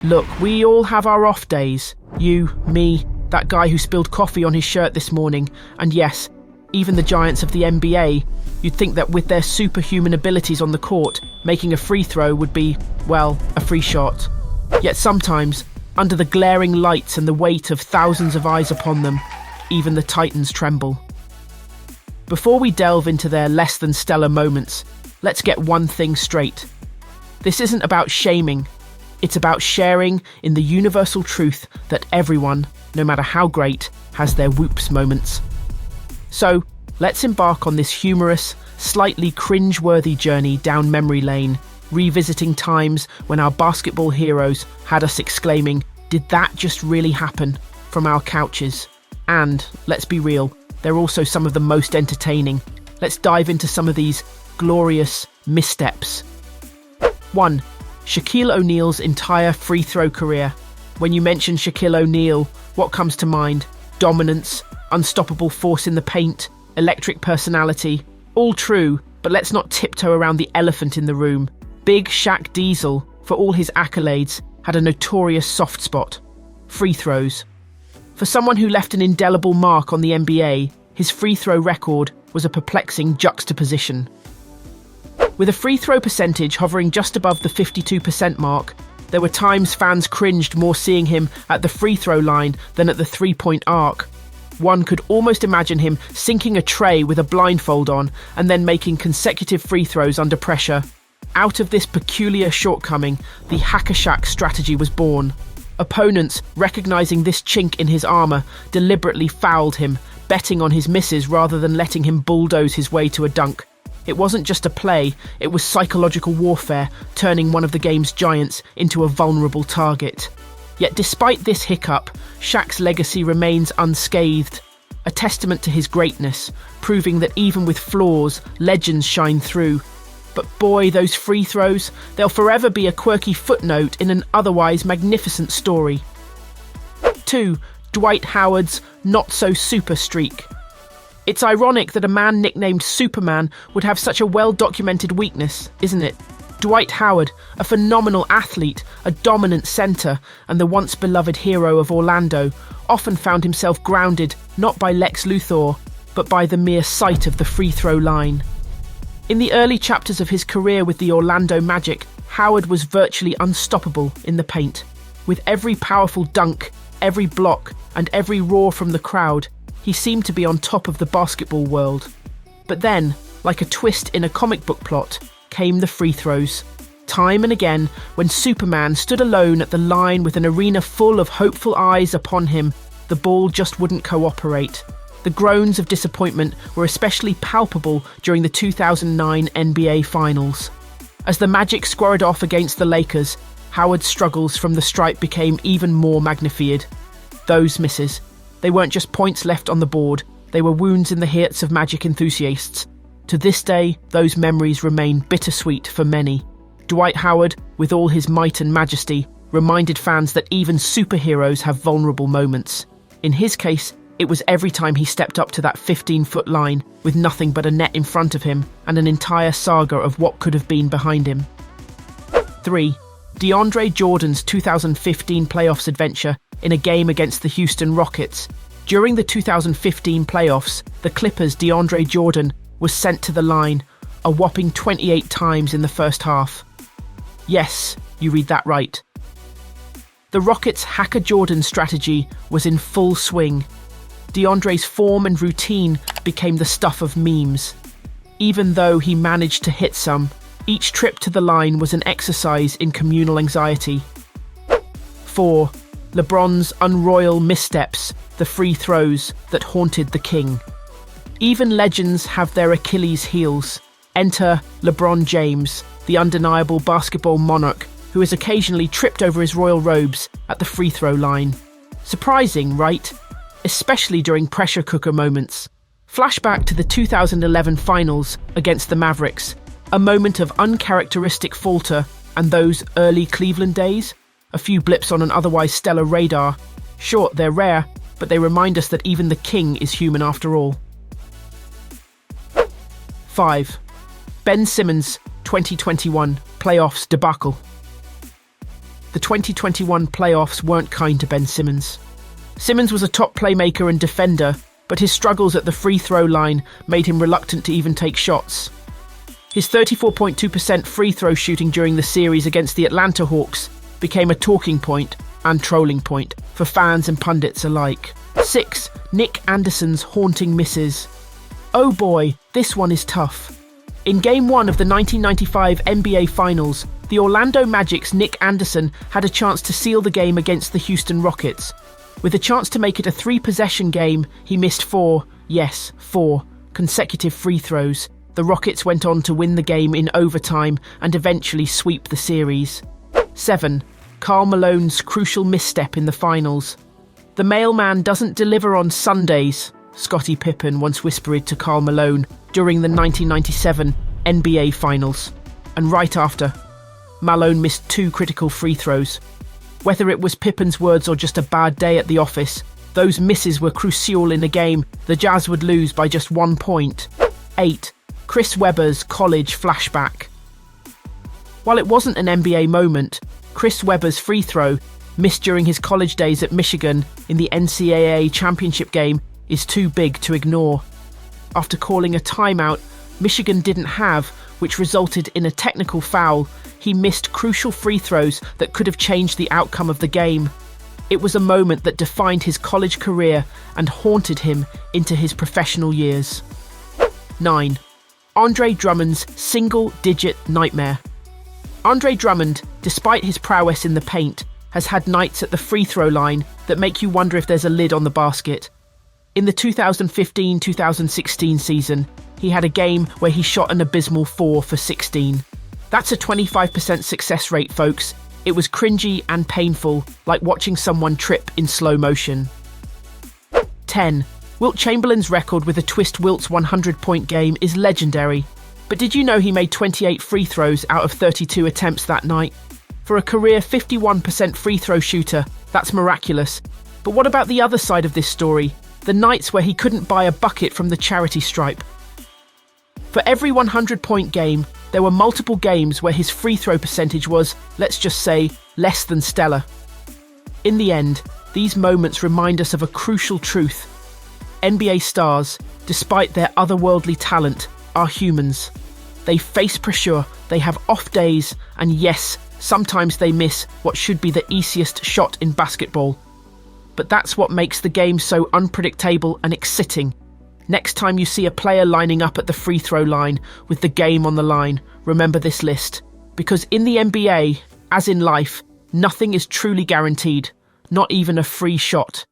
Look, we all have our off days. You, me, that guy who spilled coffee on his shirt this morning, and yes, even the giants of the NBA. You'd think that with their superhuman abilities on the court, making a free throw would be, well, a free shot. Yet sometimes, under the glaring lights and the weight of thousands of eyes upon them, even the Titans tremble. Before we delve into their less than stellar moments, let's get one thing straight. This isn't about shaming. It's about sharing in the universal truth that everyone, no matter how great, has their whoops moments. So, let's embark on this humorous, slightly cringe-worthy journey down memory lane, revisiting times when our basketball heroes had us exclaiming, "Did that just really happen?" from our couches. And, let's be real, they're also some of the most entertaining. Let's dive into some of these glorious missteps. 1. Shaquille O'Neal's entire free throw career. When you mention Shaquille O'Neal, what comes to mind? Dominance, unstoppable force in the paint, electric personality. All true, but let's not tiptoe around the elephant in the room. Big Shaq Diesel, for all his accolades, had a notorious soft spot: free throws. For someone who left an indelible mark on the NBA, his free throw record was a perplexing juxtaposition. With a free throw percentage hovering just above the 52% mark, there were times fans cringed more seeing him at the free throw line than at the three-point arc. One could almost imagine him sinking a tray with a blindfold on and then making consecutive free throws under pressure. Out of this peculiar shortcoming, the Hack-a-Shaq strategy was born. Opponents, recognizing this chink in his armor, deliberately fouled him, betting on his misses rather than letting him bulldoze his way to a dunk. It wasn't just a play, it was psychological warfare, turning one of the game's giants into a vulnerable target. Yet despite this hiccup, Shaq's legacy remains unscathed, a testament to his greatness, proving that even with flaws, legends shine through. But boy, those free throws, they'll forever be a quirky footnote in an otherwise magnificent story. 2. Dwight Howard's not-so-super streak. It's ironic that a man nicknamed Superman would have such a well-documented weakness, isn't it? Dwight Howard, a phenomenal athlete, a dominant center, and the once-beloved hero of Orlando, often found himself grounded not by Lex Luthor, but by the mere sight of the free throw line. In the early chapters of his career with the Orlando Magic, Howard was virtually unstoppable in the paint. With every powerful dunk, every block, and every roar from the crowd, he seemed to be on top of the basketball world. But then, like a twist in a comic book plot, came the free throws. Time and again, when Superman stood alone at the line with an arena full of hopeful eyes upon him, the ball just wouldn't cooperate. The groans of disappointment were especially palpable during the 2009 NBA Finals. As the Magic squared off against the Lakers, Howard's struggles from the stripe became even more magnified. Those misses, they weren't just points left on the board, they were wounds in the hearts of Magic enthusiasts. To this day, those memories remain bittersweet for many. Dwight Howard, with all his might and majesty, reminded fans that even superheroes have vulnerable moments. In his case, it was every time he stepped up to that 15-foot line with nothing but a net in front of him and an entire saga of what could have been behind him. 3. DeAndre Jordan's 2015 playoffs adventure in a game against the Houston Rockets. During the 2015 playoffs, the Clippers' DeAndre Jordan was sent to the line a whopping 28 times in the first half. Yes, you read that right. The Rockets' Hack-a-Jordan strategy was in full swing. DeAndre's form and routine became the stuff of memes. Even though he managed to hit some, each trip to the line was an exercise in communal anxiety. 4. LeBron's unroyal missteps, the free throws that haunted the king. Even legends have their Achilles heels. Enter LeBron James, the undeniable basketball monarch who has occasionally tripped over his royal robes at the free throw line. Surprising, right? Especially during pressure cooker moments. Flashback to the 2011 finals against the Mavericks, a moment of uncharacteristic falter, and those early Cleveland days, a few blips on an otherwise stellar radar. Sure, they're rare, but they remind us that even the king is human after all. 5. Ben Simmons' 2021 playoffs debacle. the 2021 playoffs weren't kind to Ben Simmons. Simmons was a top playmaker and defender, but his struggles at the free throw line made him reluctant to even take shots. His 34.2% free throw shooting during the series against the Atlanta Hawks became a talking point and trolling point for fans and pundits alike. 6. Nick Anderson's haunting misses. Oh boy, this one is tough. In Game 1 of the 1995 NBA Finals, the Orlando Magic's Nick Anderson had a chance to seal the game against the Houston Rockets. With a chance to make it a 3-possession game, he missed 4 consecutive free throws. The Rockets went on to win the game in overtime and eventually sweep the series. 7. Karl Malone's crucial misstep in the finals. The mailman doesn't deliver on Sundays, Scottie Pippen once whispered to Karl Malone during the 1997 NBA Finals. And right after, Malone missed 2 critical free throws. Whether it was Pippen's words or just a bad day at the office, those misses were crucial in a game the Jazz would lose by just 1 point. 8. Chris Webber's college flashback. While it wasn't an NBA moment, Chris Webber's free throw, missed during his college days at Michigan in the NCAA championship game, is too big to ignore. After calling a timeout Michigan didn't have, which resulted in a technical foul, he missed crucial free throws that could have changed the outcome of the game. It was a moment that defined his college career and haunted him into his professional years. 9. Andre Drummond's single-digit nightmare. Andre Drummond, despite his prowess in the paint, has had nights at the free throw line that make you wonder if there's a lid on the basket. In the 2015-2016 season, he had a game where he shot an abysmal 4 for 16. That's a 25% success rate, folks. It was cringy and painful, like watching someone trip in slow motion. 10. Wilt Chamberlain's record with a twist Wilt's 100-point game is legendary. But did you know he made 28 free throws out of 32 attempts that night? For a career 51% free throw shooter, that's miraculous. But what about the other side of this story? The nights where he couldn't buy a bucket from the charity stripe. For every 100-point game, there were multiple games where his free throw percentage was, let's just say, less than stellar. In the end, these moments remind us of a crucial truth. NBA stars, despite their otherworldly talent, are humans. They face pressure, they have off days, and yes, sometimes they miss what should be the easiest shot in basketball. But that's what makes the game so unpredictable and exciting. Next time you see a player lining up at the free throw line with the game on the line, remember this list. Because in the NBA, as in life, nothing is truly guaranteed, not even a free shot.